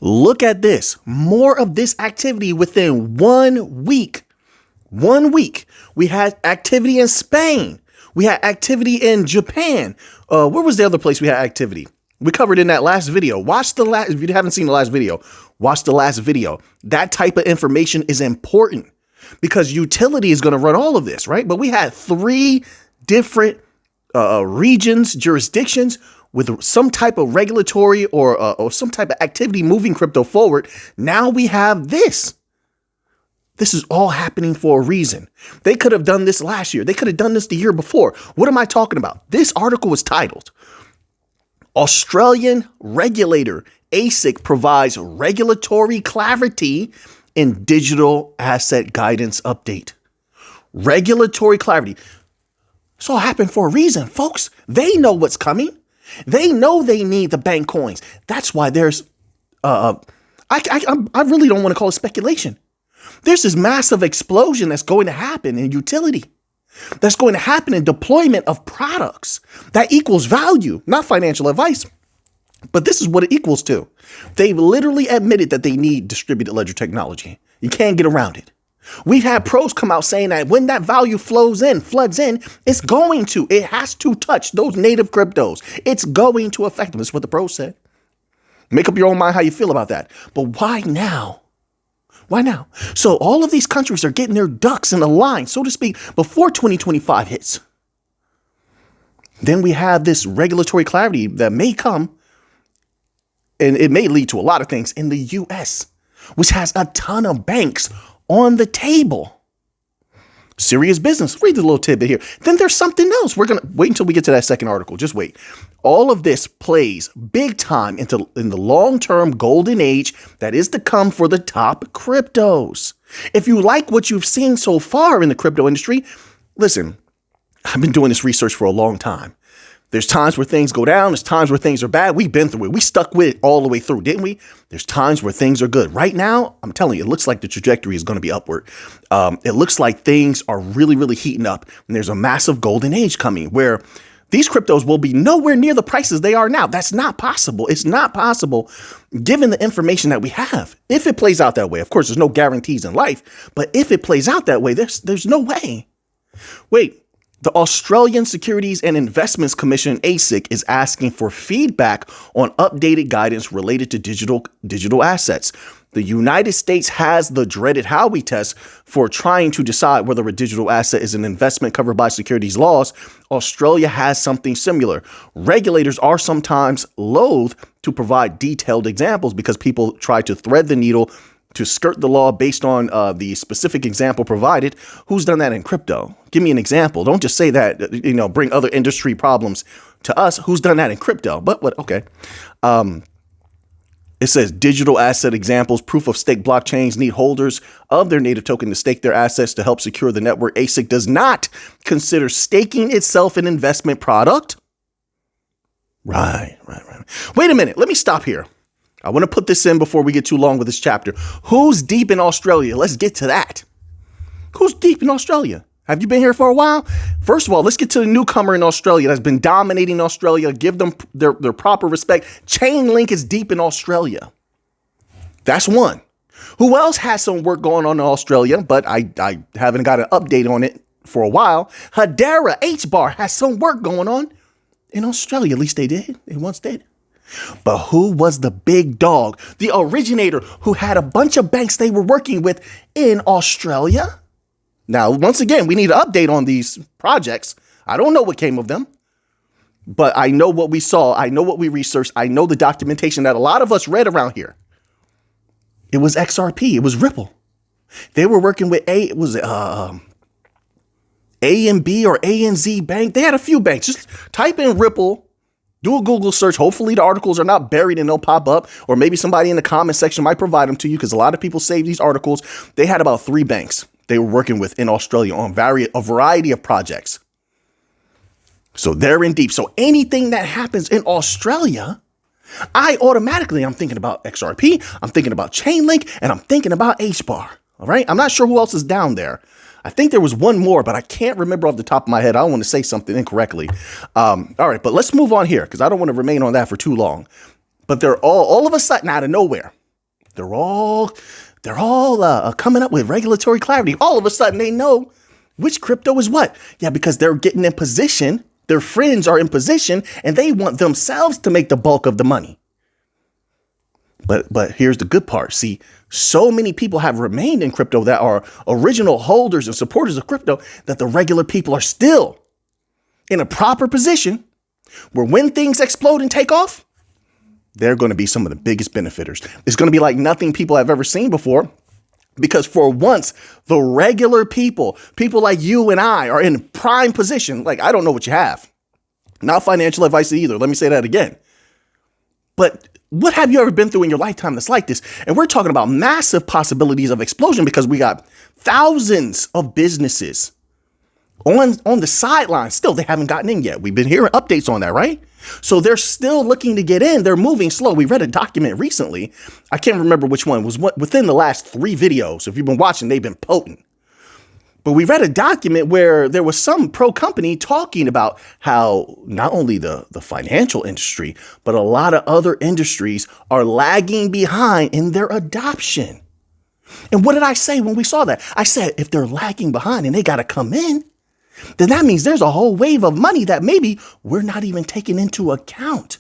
Look at this. More of this activity within 1 week. 1 week. We had activity in Spain. We had activity in Japan. Where was the other place we had activity? We covered in that last video. If you haven't seen the last video, watch the last video. That type of information is important because utility is going to run all of this, right? But we had 3 different regions, jurisdictions with some type of regulatory or some type of activity moving crypto forward. Now we have this. This is all happening for a reason. They could have done this last year. They could have done this the year before. What am I talking about? This article was titled, Australian Regulator ASIC Provides Regulatory Clarity in Digital Asset Guidance Update. Regulatory clarity. This all happened for a reason, folks. They know what's coming. They know they need the bank coins. That's why there's, I really don't want to call it speculation. There's this massive explosion that's going to happen in utility. That's going to happen in deployment of products that equals value, not financial advice. But this is what it equals to. They've literally admitted that they need distributed ledger technology. You can't get around it. We've had pros come out saying that when that value floods in, it has to touch those native cryptos. It's going to affect them. That's what the pros said. Make up your own mind how you feel about that. But why now? Why now? So all of these countries are getting their ducks in a line, so to speak, before 2025 hits. Then we have this regulatory clarity that may come, and it may lead to a lot of things in the US, which has a ton of banks on the table. Serious business. Read the little tidbit here. Then there's something else. We're going to wait until we get to that second article. Just wait. All of this plays big time in the long-term golden age that is to come for the top cryptos. If you like what you've seen so far in the crypto industry, listen, I've been doing this research for a long time. There's times where things go down. There's times where things are bad. We've been through it. We stuck with it all the way through, didn't we? There's times where things are good. Right now, I'm telling you, it looks like the trajectory is going to be upward. It looks like things are really, really heating up. And there's a massive golden age coming where these cryptos will be nowhere near the prices they are now. That's not possible. It's not possible given the information that we have. If it plays out that way, of course, there's no guarantees in life. But if it plays out that way, there's no way. Wait. The Australian Securities and Investments Commission, ASIC, is asking for feedback on updated guidance related to digital assets. The United States has the dreaded Howey test for trying to decide whether a digital asset is an investment covered by securities laws. Australia has something similar. Regulators are sometimes loath to provide detailed examples because people try to thread the needle to skirt the law based on the specific example provided. Who's done that in crypto? Give me an example. Don't just say that, bring other industry problems to us. Who's done that in crypto? But what? Okay. It says digital asset examples, proof of stake blockchains need holders of their native token to stake their assets to help secure the network. ASIC does not consider staking itself an investment product. Right. Wait a minute. Let me stop here. I want to put this in before we get too long with this chapter. Who's deep in Australia? Let's get to that. Who's deep in Australia? Have you been here for a while? First of all, let's get to the newcomer in Australia that's been dominating Australia. Give them their proper respect. Chainlink is deep in Australia. That's one. Who else has some work going on in Australia, but I haven't got an update on it for a while. Hedera, H-Bar has some work going on in Australia. At least they did. They once did. But who was the big dog, the originator who had a bunch of banks they were working with in Australia? Now, once again, we need an update on these projects. I don't know what came of them, but I know what we saw. I know what we researched. I know the documentation that a lot of us read around here. It was XRP. It was Ripple. They were working with A and B or ANZ Bank. They had a few banks. Just type in Ripple. Do a Google search. Hopefully the articles are not buried and they'll pop up, or maybe somebody in the comment section might provide them to you because a lot of people save these articles. They had about 3 banks they were working with in Australia on a variety of projects. So they're in deep. So anything that happens in Australia, I'm thinking about XRP, I'm thinking about Chainlink, and I'm thinking about H-Bar. All right. I'm not sure who else is down there. I think there was one more, but I can't remember off the top of my head. I don't want to say something incorrectly. All right, but let's move on here because I don't want to remain on that for too long. But they're all of a sudden out of nowhere. They're all coming up with regulatory clarity. All of a sudden, they know which crypto is what. Yeah, because they're getting in position. Their friends are in position, and they want themselves to make the bulk of the money. But here's the good part. See, so many people have remained in crypto that are original holders and supporters of crypto that the regular people are still in a proper position where when things explode and take off, they're going to be some of the biggest benefiters. It's going to be like nothing people have ever seen before, because for once, the regular people like you and I, are in prime position. Like, I don't know what you have. Not financial advice either. Let me say that again. But what have you ever been through in your lifetime that's like this? And we're talking about massive possibilities of explosion, because we got thousands of businesses on the sidelines. Still, they haven't gotten in yet. We've been hearing updates on that, right? So they're still looking to get in. They're moving slow. We read a document recently. I can't remember which one. It was within the last 3 videos. If you've been watching, they've been potent. But we read a document where there was some pro company talking about how not only the financial industry, but a lot of other industries are lagging behind in their adoption. And what did I say when we saw that? I said, if they're lagging behind and they got to come in, then that means there's a whole wave of money that maybe we're not even taking into account,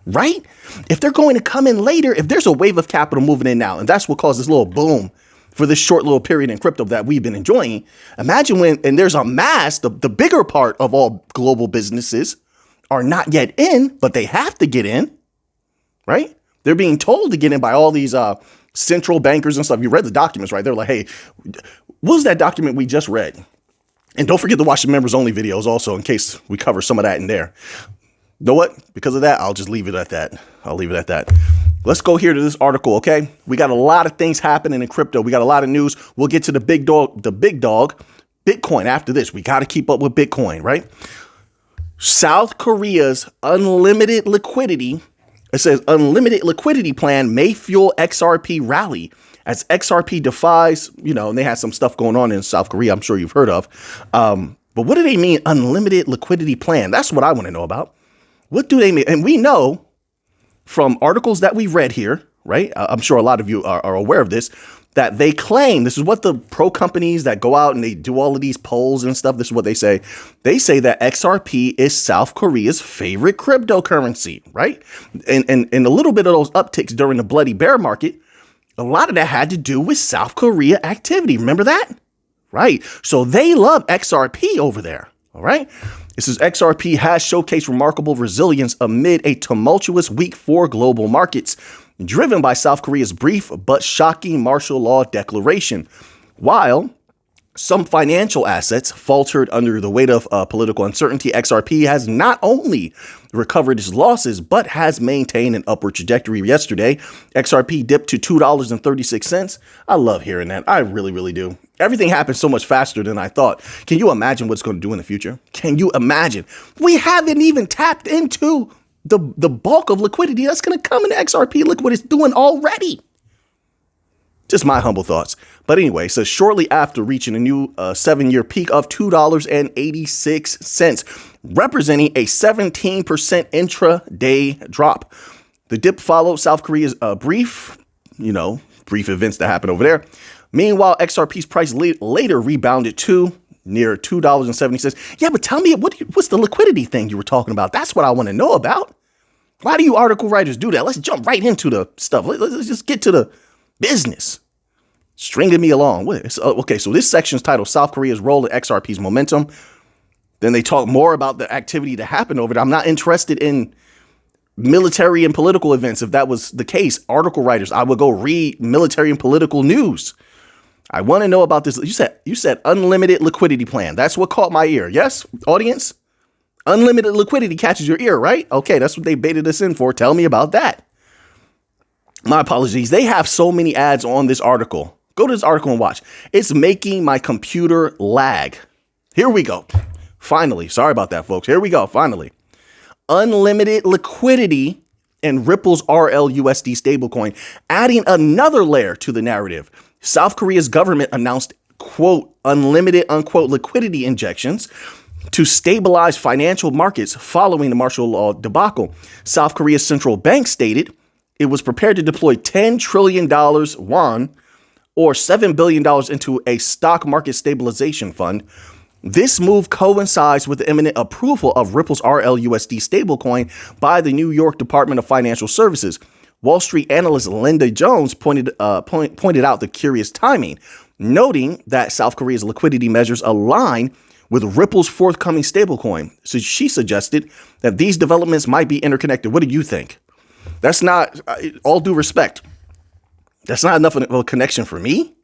right? If they're going to come in later, if there's a wave of capital moving in now, and that's what caused this little boom for this short little period in crypto that we've been enjoying. Imagine when, and there's a mass, the bigger part of all global businesses are not yet in, but they have to get in, right? They're being told to get in by all these central bankers and stuff. You read the documents, right? They're like, hey, what was that document we just read? And don't forget to watch the members only videos also, in case we cover some of that in there. You know what? Because of that, I'll just leave it at that. I'll leave it at that. Let's go here to this article, okay? We got a lot of things happening in crypto. We got a lot of news. We'll get to the big dog, Bitcoin after this. We got to keep up with Bitcoin, right? South Korea's unlimited liquidity. It says unlimited liquidity plan may fuel XRP rally as XRP defies, and they had some stuff going on in South Korea I'm sure you've heard of. But what do they mean, unlimited liquidity plan? That's what I want to know about. What do they mean? And we know from articles that we read here, right? I'm sure a lot of you are aware of this, that they claim, this is what the pro companies that go out and they do all of these polls and stuff, this is what they say. They say that XRP is South Korea's favorite cryptocurrency, right? And a little bit of those upticks during the bloody bear market, a lot of that had to do with South Korea activity. Remember that? Right. So they love XRP over there. All right. This is XRP has showcased remarkable resilience amid a tumultuous week for global markets, driven by South Korea's brief but shocking martial law declaration. While some financial assets faltered under the weight of political uncertainty, XRP has not only recovered its losses, but has maintained an upward trajectory. Yesterday, XRP dipped to $2.36. I love hearing that. I really, really do. Everything happens so much faster than I thought. Can you imagine what it's going to do in the future? Can you imagine? We haven't even tapped into the bulk of liquidity that's going to come into XRP. Look what it's doing already. Just my humble thoughts. But anyway, so shortly after reaching a new 7-year peak of $2.86, representing a 17% intraday drop. The dip followed South Korea's brief events that happened over there. Meanwhile, XRP's price later rebounded to near $2.70. Yeah, but tell me, what's the liquidity thing you were talking about? That's what I want to know about. Why do you article writers do that? Let's jump right into the stuff. Let's just get to the business. Stringing me along. Okay, so this section is titled South Korea's Role in XRP's Momentum. Then they talk more about the activity that happened over there. I'm not interested in military and political events. If that was the case, article writers, I would go read military and political news. I want to know about this. You said unlimited liquidity plan. That's what caught my ear. Yes, audience? Unlimited liquidity catches your ear, right? Okay, that's what they baited us in for. Tell me about that. My apologies. They have so many ads on this article. Go to this article and watch. It's making my computer lag. Here we go. Finally. Sorry about that, folks. Here we go. Finally. Unlimited liquidity in Ripple's RLUSD stablecoin, adding another layer to the narrative. South Korea's government announced, quote, unlimited, unquote, liquidity injections to stabilize financial markets following the martial law debacle. South Korea's central bank stated it was prepared to deploy $10 trillion won or $7 billion into a stock market stabilization fund. This move coincides with the imminent approval of Ripple's RLUSD stablecoin by the New York Department of Financial Services. Wall Street analyst Linda Jones pointed out the curious timing, noting that South Korea's liquidity measures align with Ripple's forthcoming stablecoin. So she suggested that these developments might be interconnected. What do you think? That's not, all due respect, that's not enough of a connection for me.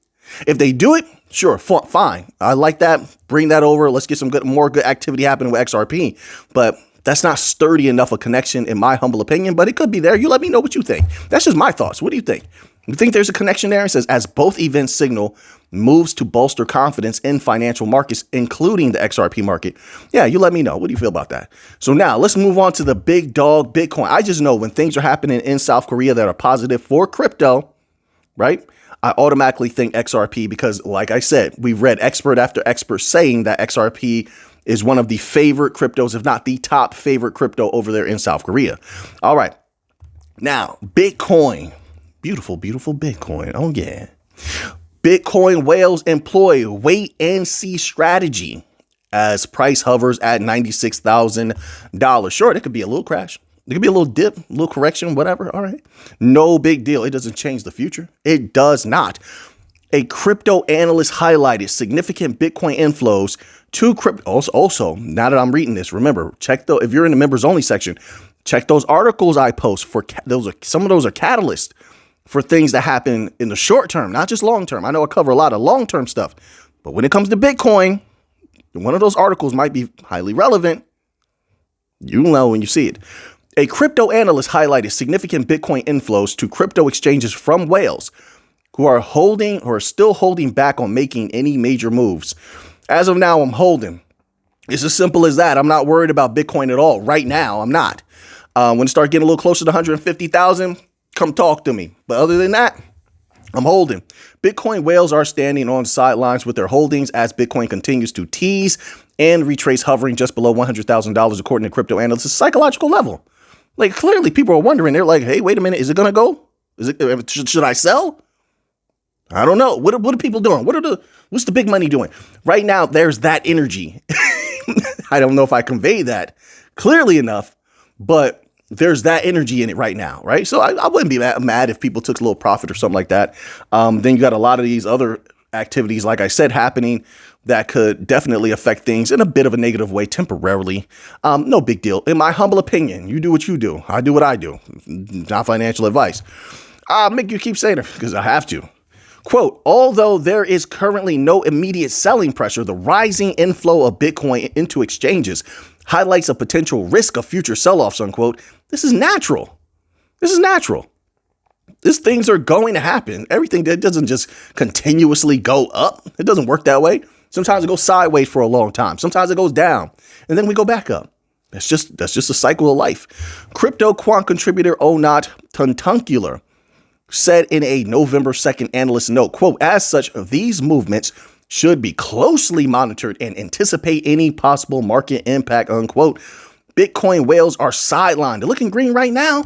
If they do it, sure, fine. I like that. Bring that over. Let's get some more good activity happening with XRP. But that's not sturdy enough a connection, in my humble opinion. But it could be there. You let me know what you think. That's just my thoughts. What do you think? You think there's a connection there? It says, as both events signal moves to bolster confidence in financial markets, including the XRP market. Yeah, you let me know. What do you feel about that? So now let's move on to the big dog, Bitcoin. I just know when things are happening in South Korea that are positive for crypto, right? I automatically think XRP because, like I said, we've read expert after expert saying that XRP is one of the favorite cryptos, if not the top favorite crypto over there in South Korea. All right. Now, Bitcoin. Beautiful, beautiful Bitcoin. Oh, yeah. Bitcoin whales employ wait and see strategy as price hovers at $96,000. Sure, it could be a little crash. It could be a little dip, a little correction, whatever. All right. No big deal. It doesn't change the future. It does not. A crypto analyst highlighted significant Bitcoin inflows to crypto. Also, now that I'm reading this, remember, if you're in the members only section, check those articles I post for some of those are catalysts for things that happen in the short term, not just long term. I know I cover a lot of long term stuff, but when it comes to Bitcoin, one of those articles might be highly relevant. You'll know when you see it. A crypto analyst highlighted significant Bitcoin inflows to crypto exchanges from whales who are still holding back on making any major moves. As of now, I'm holding. It's as simple as that. I'm not worried about Bitcoin at all. Right now, I'm not. When it starts getting a little closer to 150,000, come talk to me. But other than that, I'm holding. Bitcoin whales are standing on the sidelines with their holdings as Bitcoin continues to tease and retrace, hovering just below $100,000, according to crypto analysts. It's a psychological level. Like, clearly people are wondering. They're like, hey, wait a minute. Is it going to go? Should I sell? I don't know. What are people doing? What's the big money doing? Right now, there's that energy. I don't know if I convey that clearly enough, but there's that energy in it right now, right? So I wouldn't be mad if people took a little profit or something like that. Then you got a lot of these other activities, like I said, happening that could definitely affect things in a bit of a negative way temporarily. No big deal. In my humble opinion, you do what you do. I do what I do. Not financial advice. I'll make you keep saying it because I have to. Quote, although there is currently no immediate selling pressure, the rising inflow of Bitcoin into exchanges highlights a potential risk of future sell-offs, unquote. This is natural. These things are going to happen. Everything that doesn't just continuously go up. It doesn't work that way. Sometimes it goes sideways for a long time. Sometimes it goes down and then we go back up. That's just a cycle of life. Crypto quant contributor Onat Tuntuncular said in a November 2nd analyst note, quote, as such, these movements should be closely monitored and anticipate any possible market impact, unquote. Bitcoin whales are sidelined. They're looking green right now.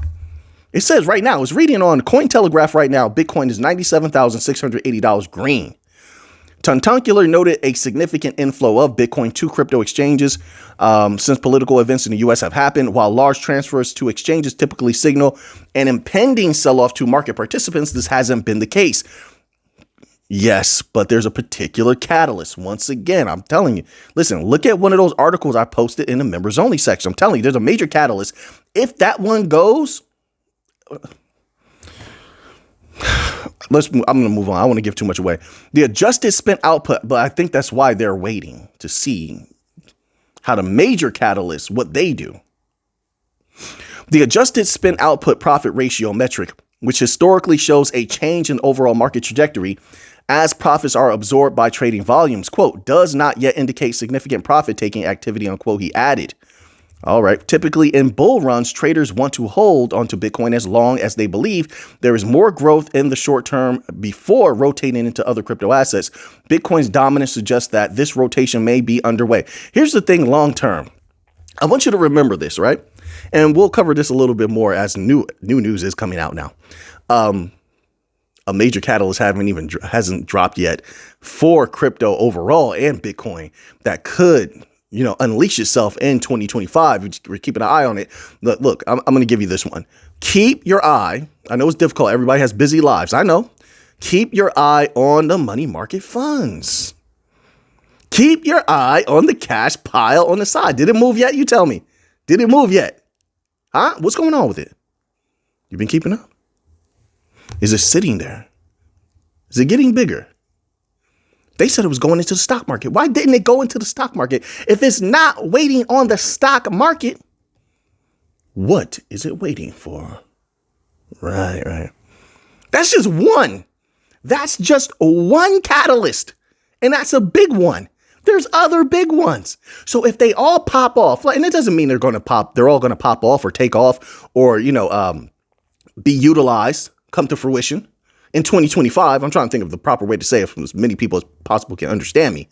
It says right now, it's reading on Cointelegraph right now, Bitcoin is $97,680 green. Tuntuncular noted a significant inflow of Bitcoin to crypto exchanges since political events in the U.S. have happened. While large transfers to exchanges typically signal an impending sell-off to market participants, this hasn't been the case. Yes, but there's a particular catalyst. Once again, I'm telling you, listen, look at one of those articles I posted in the members only section. I'm telling you, there's a major catalyst. If that one goes, I'm going to move on. I don't want to give too much away. The adjusted spent output, but I think that's why they're waiting to see how the major catalysts, what they do. The adjusted spent output profit ratio metric, which historically shows a change in overall market trajectory as profits are absorbed by trading volumes, quote, does not yet indicate significant profit taking activity, unquote, he added. All right. Typically in bull runs, traders want to hold onto Bitcoin as long as they believe there is more growth in the short term before rotating into other crypto assets. Bitcoin's dominance suggests that this rotation may be underway. Here's the thing long term. I want you to remember this, right? And we'll cover this a little bit more as new news is coming out now. A major catalyst hasn't dropped yet for crypto overall and Bitcoin that could, unleash itself in 2025. We're keeping an eye on it. Look, I'm going to give you this one. Keep your eye. I know it's difficult. Everybody has busy lives. I know. Keep your eye on the money market funds. Keep your eye on the cash pile on the side. Did it move yet? You tell me. Did it move yet? Huh? What's going on with it? You been keeping up? Is it sitting there? Is it getting bigger? They said it was going into the stock market. Why didn't it go into the stock market? If it's not waiting on the stock market, what is it waiting for? Right. That's just one. That's just one catalyst. And that's a big one. There's other big ones. So if they all pop off, and it doesn't mean they're all going to pop off or take off or, be utilized, come to fruition in 2025. I'm trying to think of the proper way to say it from as many people as possible can understand me.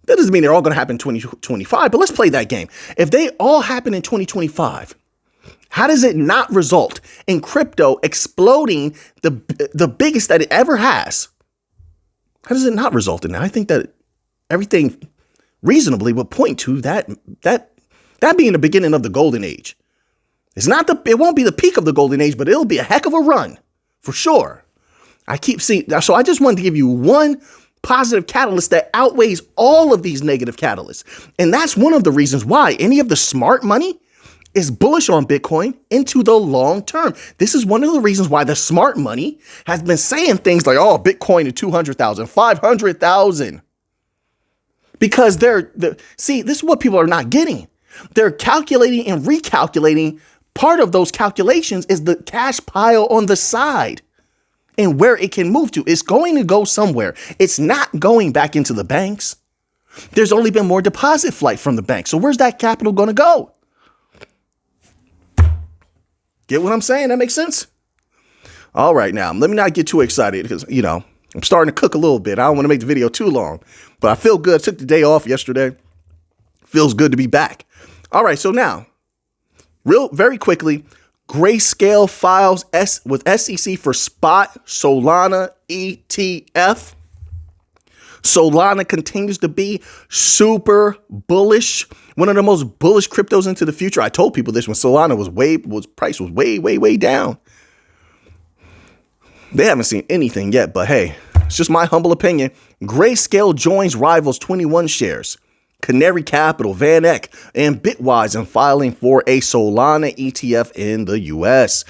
That doesn't mean they're all going to happen in 2025, but let's play that game. If they all happen in 2025, how does it not result in crypto exploding the biggest that it ever has? How does it not result in that? I think that everything reasonably would point to that being the beginning of the golden age. It won't be the peak of the golden age, but it'll be a heck of a run for sure. I keep seeing, so I just wanted to give you one positive catalyst that outweighs all of these negative catalysts. And that's one of the reasons why any of the smart money is bullish on Bitcoin into the long term. This is one of the reasons why the smart money has been saying things like, oh, Bitcoin to 200,000, 500,000. Because see, this is what people are not getting. They're calculating and recalculating. Part of those calculations is the cash pile on the side and where it can move to. It's going to go somewhere. It's not going back into the banks. There's only been more deposit flight from the bank. So where's that capital going to go? Get what I'm saying? That makes sense? All right, now, let me not get too excited because, I'm starting to cook a little bit. I don't want to make the video too long, but I feel good. I took the day off yesterday. Feels good to be back. All right, so now, very quickly, Grayscale files with SEC for spot Solana ETF. Solana continues to be super bullish. One of the most bullish cryptos into the future. I told people this when Solana price was way down. They haven't seen anything yet, but hey, it's just my humble opinion. Grayscale joins rivals 21 shares. Canary Capital, Van Eck, and Bitwise in filing for a Solana ETF in the U.S.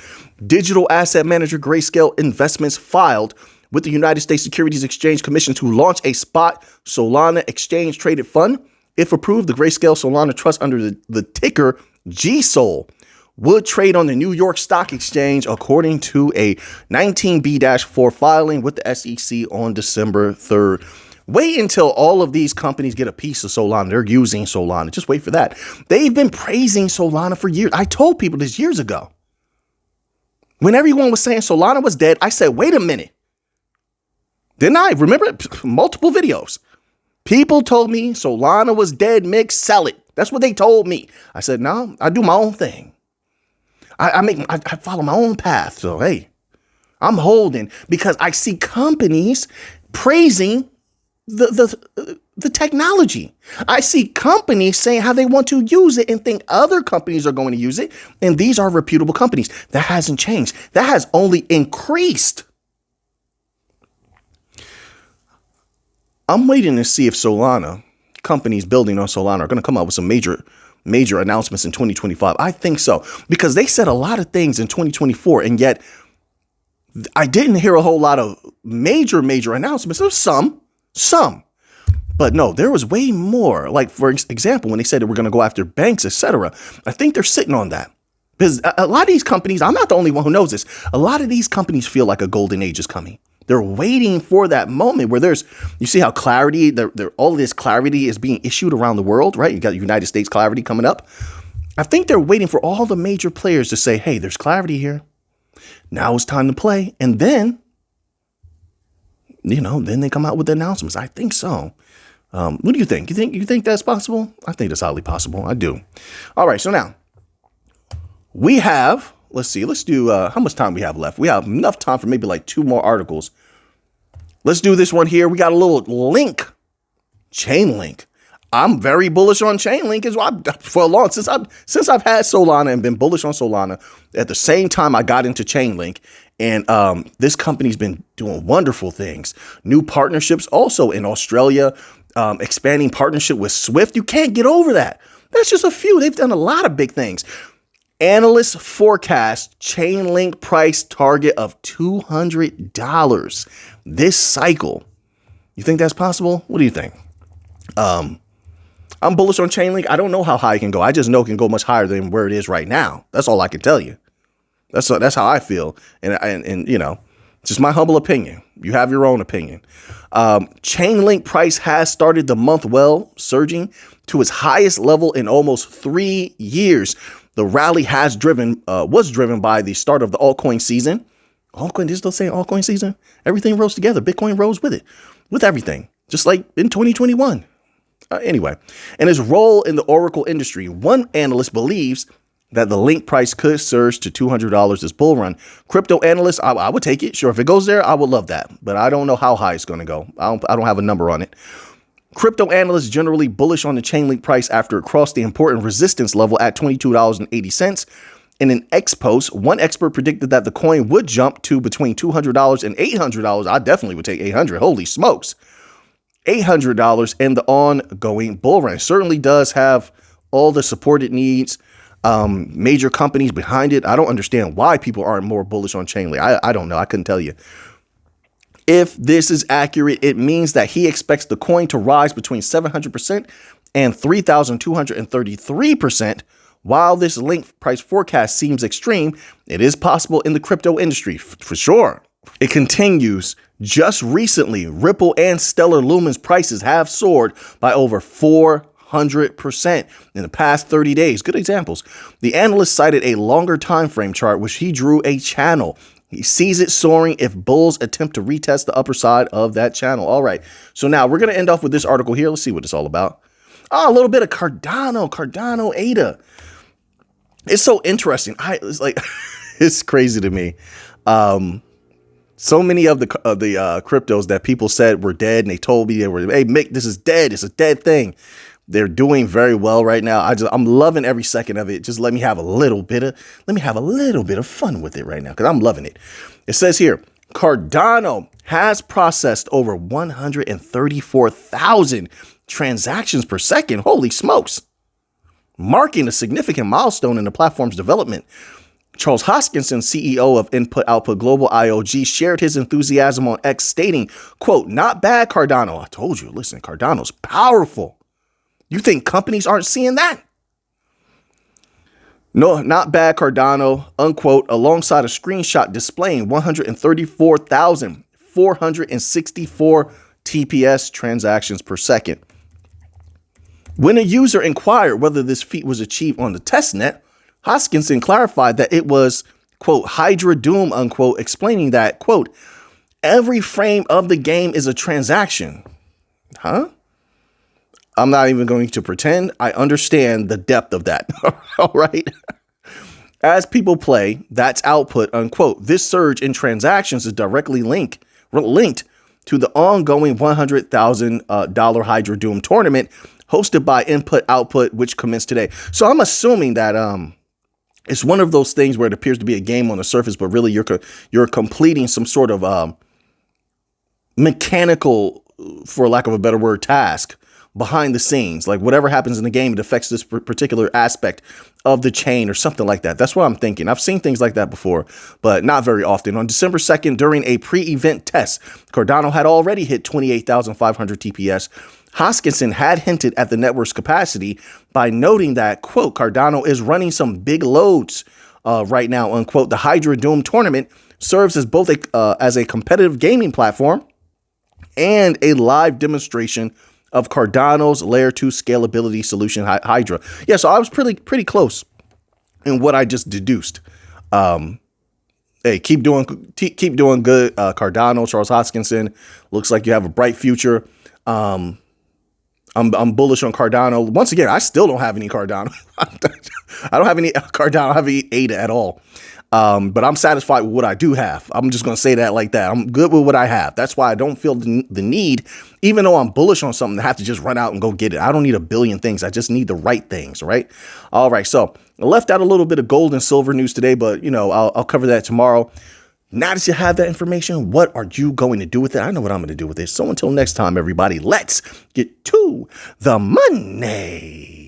Digital asset manager Grayscale Investments filed with the United States Securities Exchange Commission to launch a spot Solana exchange traded fund. If approved, the Grayscale Solana Trust under the ticker GSOL would trade on the New York Stock Exchange according to a 19B-4 filing with the SEC on December 3rd. Wait until all of these companies get a piece of Solana. They're using Solana. Just wait for that. They've been praising Solana for years. I told people this years ago. When everyone was saying Solana was dead, I said, wait a minute. Didn't I? Remember multiple videos. People told me Solana was dead, Mick, sell it. That's what they told me. I said, no, I do my own thing. I follow my own path. So, hey, I'm holding because I see companies praising the technology. I see companies saying how they want to use it and think other companies are going to use it. And these are reputable companies. That hasn't changed. That has only increased. I'm waiting to see if Solana, companies building on Solana, are going to come out with some major announcements in 2025. I think so, because they said a lot of things in 2024, and yet I didn't hear a whole lot of major announcements. There was some, but no, there was way more. Like, for example, when they said that we're going to go after banks, etc. I think they're sitting on that. Because a lot of these companies, I'm not the only one who knows this, a lot of these companies feel like a golden age is coming. They're waiting for that moment where you see how clarity, all this clarity is being issued around the world, right? You got United States clarity coming up. I think they're waiting for all the major players to say, hey, there's clarity here. Now it's time to play. And then, then they come out with the announcements. I think so. What do you think? You think that's possible? I think that's highly possible. I do. All right. So now, We have, let's see, let's do, how much time we have left? We have enough time for maybe like 2 more articles. Let's do this one here. We got a little link, Chainlink. I'm very bullish on Chainlink as well. For a long, since I've had Solana and been bullish on Solana, at the same time I got into Chainlink, and this company's been doing wonderful things. New partnerships also in Australia, expanding partnership with Swift. You can't get over that. That's just a few. They've done a lot of big things. Analysts forecast Chainlink price target of $200 this cycle. You think that's possible? What do you think? I'm bullish on Chainlink. I don't know how high it can go. I just know it can go much higher than where it is right now. That's all I can tell you. That's how I feel. And you know, just my humble opinion. You have your own opinion. Chainlink price has started the month well, surging to its highest level in almost 3 years. The rally was driven by the start of the altcoin season. Altcoin, is still saying altcoin season? Everything rose together. Bitcoin rose with it, with everything, just like in 2021. Anyway, and his role in the Oracle industry, one analyst believes that the link price could surge to $200 this bull run. Crypto analysts, I would take it. Sure, if it goes there, I would love that. But I don't know how high it's going to go. I don't have a number on it. Crypto analysts generally bullish on the Chainlink price after it crossed the important resistance level at $22.80. In an X post, one expert predicted that the coin would jump to between $200 and $800. I definitely would take $800. Holy smokes. $800 in the ongoing bull run. It certainly does have all the support it needs. Major companies behind it. I don't understand why people aren't more bullish on Chainlink. I don't know. I couldn't tell you. If this is accurate, it means that he expects the coin to rise between 700% and 3,233%. While this link price forecast seems extreme, it is possible in the crypto industry for sure. It continues. Just recently, Ripple and Stellar Lumen's prices have soared by over 400% in the past 30 days. Good examples. The analyst cited a longer time frame chart, which he drew a channel. He sees it soaring if bulls attempt to retest the upper side of that channel. All right. So now we're going to end off with this article here. Let's see what it's all about. Oh, a little bit of Cardano ADA. It's so interesting. It's like, it's crazy to me. So many of the cryptos that people said were dead, and they told me they were, hey, Mick, this is dead. It's a dead thing. They're doing very well right now. I'm loving every second of it. Just let me have a little bit of fun with it right now, because I'm loving it. It says here, Cardano has processed over 134,000 transactions per second. Holy smokes. Marking a significant milestone in the platform's development. Charles Hoskinson, CEO of Input Output Global IOG, shared his enthusiasm on X, stating, quote, "Not bad, Cardano." I told you, listen, Cardano's powerful. You think companies aren't seeing that? No, not bad, Cardano, unquote, alongside a screenshot displaying 134,464 TPS transactions per second. When a user inquired whether this feat was achieved on the testnet, Hoskinson clarified that it was, quote, Hydra Doom, unquote, explaining that, quote, every frame of the game is a transaction. Huh? I'm not even going to pretend I understand the depth of that. All right. As people play, that's output, unquote. This surge in transactions is directly linked to the ongoing $100,000 Hydra Doom tournament hosted by Input Output, which commenced today. So I'm assuming that it's one of those things where it appears to be a game on the surface, but really you're completing some sort of mechanical, for lack of a better word, task behind the scenes. Like whatever happens in the game, it affects this particular aspect of the chain or something like that. That's what I'm thinking. I've seen things like that before, but not very often. On December 2nd, during a pre-event test, Cardano had already hit 28,500 TPS. Hoskinson had hinted at the network's capacity by noting that, quote, Cardano is running some big loads right now, unquote. The Hydra Doom tournament serves as both as a competitive gaming platform and a live demonstration of Cardano's Layer 2 scalability solution, Hydra. Yeah, so I was pretty close in what I just deduced. Hey, keep doing good, Cardano. Charles Hoskinson, looks like you have a bright future. I'm bullish on Cardano. Once again, I still don't have any Cardano. I don't have any Cardano. I don't have any ADA at all. But I'm satisfied with what I do have. I'm just going to say that like that. I'm good with what I have. That's why I don't feel the need, even though I'm bullish on something, to have to just run out and go get it. I don't need a billion things. I just need the right things, right? All right. So I left out a little bit of gold and silver news today, but I'll cover that tomorrow. Now that you have that information, what are you going to do with it? I know what I'm going to do with it. So until next time, everybody, let's get to the money.